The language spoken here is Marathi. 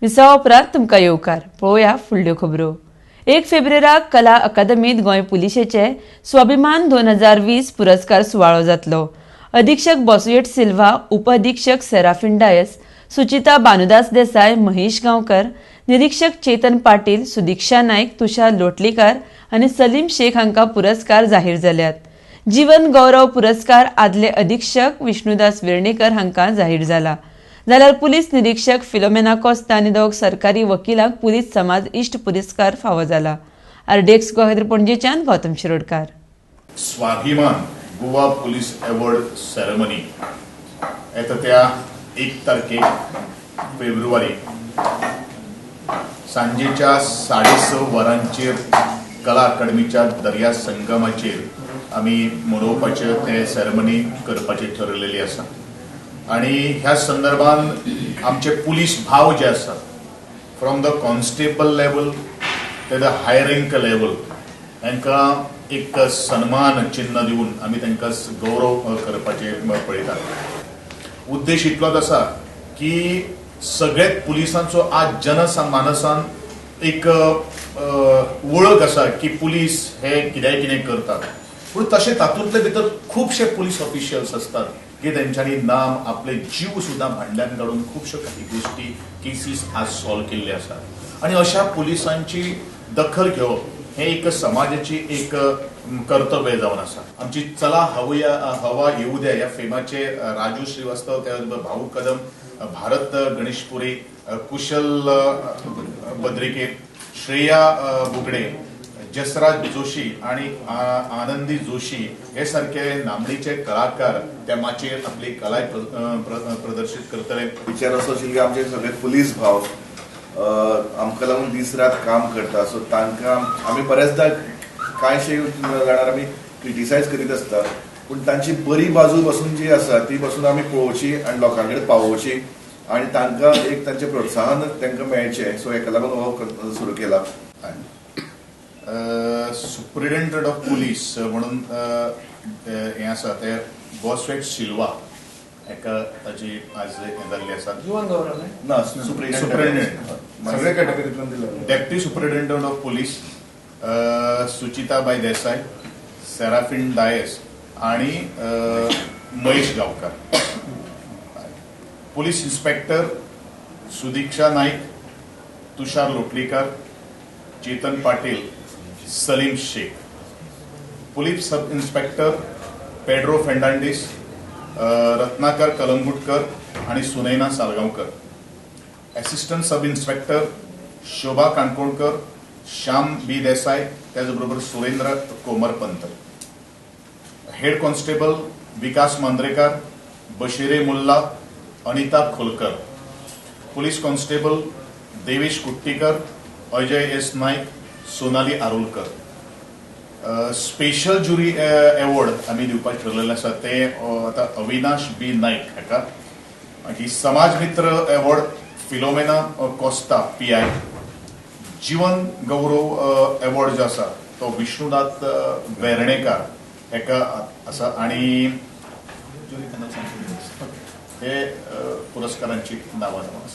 विसावा उपरांत तुमकां येवकार पळोवया फुडल्यो खबरो। 1 फेब्रुवाराक कला अकादमीत गोंय पुलिशेचे स्वाभिमान 2020 पुरस्कार सुवाळो जातलो। अधीक्षक बॉसुएट सिल्वा, उपअधीक्षक सेराफिन डायस, सुचिता भानुदास देसाई, महेश गांवकर, निरीक्षक चेतन पाटील, सुदीक्षा नाईक, तुषार लोटलीकार आनी सलीम शेख हांकां पुरस्कार जाहीर जाल्यात। जीवन गौरव पुरस्कार आदले अधीक्षक विष्णुदास वेर्णेकर हांकां जाहीर जाला। जाल्यार पुलीस निरीक्षक फिलोमेना कोस्ता आनी दोग सरकारी वकिलांक पुलीस समाज इश्ट पुरस्कार फावो जाला। आरडीएक्स गोवा खातीर पणजेच्यान गौतम शिरोडकार। स्वाभिमान गोवा पुलिस अवॉर्ड सेरेमनी येता त्या 1 तारखेक फेब्रुवारी सांजेच्या 6:30 वरांचेर कला अकादमीच्या दर्या संगमाचेर आमी मनोवपाचे ते सेरेमनी करपाची ठरलेली आसा। आणि ह्या संदर्भान आमचे पुलीस भाव जे आसात फ्रॉम द कॉन्स्टेबल लेवल ते द हाय रँक लेवल तांकां एक सन्मान चिन्ह दिवन आमी तांकां गौरव करपाचे पळयतात। उद्देश इतलोच आसा की सगळ्याच पुलिसांचो आज जनमानसान एक वळख आसा की पुलीस हे कितें करतात, पूण तशें तातूंतले भितर खुबशे पुलीस ऑफिशियल्स असतात की त्यांच्यानी नाम आपले जीव सुद्धा भांड्यान काढून खूपशा काही गोष्टी केसीस आज सॉल्व केल्ले असतात। आणि अशा पुलिसांची दखल घेवप हे एक समाजाची एक कर्तव्य जावन आसा। आमची चला हवा येऊ द्या या फेमाचे राजू श्रीवास्तव, त्याचबरोबर भाऊ कदम, भारत गणेशपुरी, कुशल बद्रिके, श्रेया बुगडे, जसराज जोशी आणि आनंदी जोशी हे सारखे नामनेचे कलाकार त्या माचेर आपली कला प्रदर्शित करतले। विचार असो की आमचे सगळे पुलीस भाव आमकां लागून दीस रात काम करता, सो तांकां आमी बरेचदा कांयशे जाणां आमी क्रिटिसायज करीत आसता, पूण तांची बरी बाजू पासून जी आसा ती पासून आमी पळोवची आनी लोकां कडेन पावोवची आनी तांकां एक तांचें प्रोत्साहन तांकां मेळचें, सो हेका लागून हो सुरू केला। सुप्रिटेंडंट ऑफ पुलीस म्हणून हे आसा ते बॉसवेट सिल्वा एका ताची आज जाल्ली आसा। जीवन गौरव ना सुप्रिटेंडंट सगळे कॅटेगरींतल्यान दिला। Deputy superintendent of police Suchitabai Desai, Serafin Dias आणि Mahesh Gaonkar. Police inspector Sudiksha Naik, Tushar Lotlikar, Chetan Patil, Salim Shaikh. Police sub inspector Pedro Fernandes, Ratnakar Kalangutkar आणि Sunaina Salgaonkar. Assistant sub inspector Shobha Canconkar, Shyam B Desai, त्याचबरोबर Surendra Komarpant. Head constable Vikas Mandrekar, Bashir Mulla, Anita Kholkar. Police constable Devesh Kuttikar, Ajay S Naik, Sonali Arolkar. Special jury award आम्ही दिवपाक ठरलेले आसा ते आता अविनाश बी नाईक हाका। ही समाज मित्र अवॉर्ड फिलोमेना कोस्ता PI। जीवन गौरव अवॉर्ड जो आसा तो विष्णुदास वेर्णेकार हाका आसा। आणि हे पुरस्कारांची नावां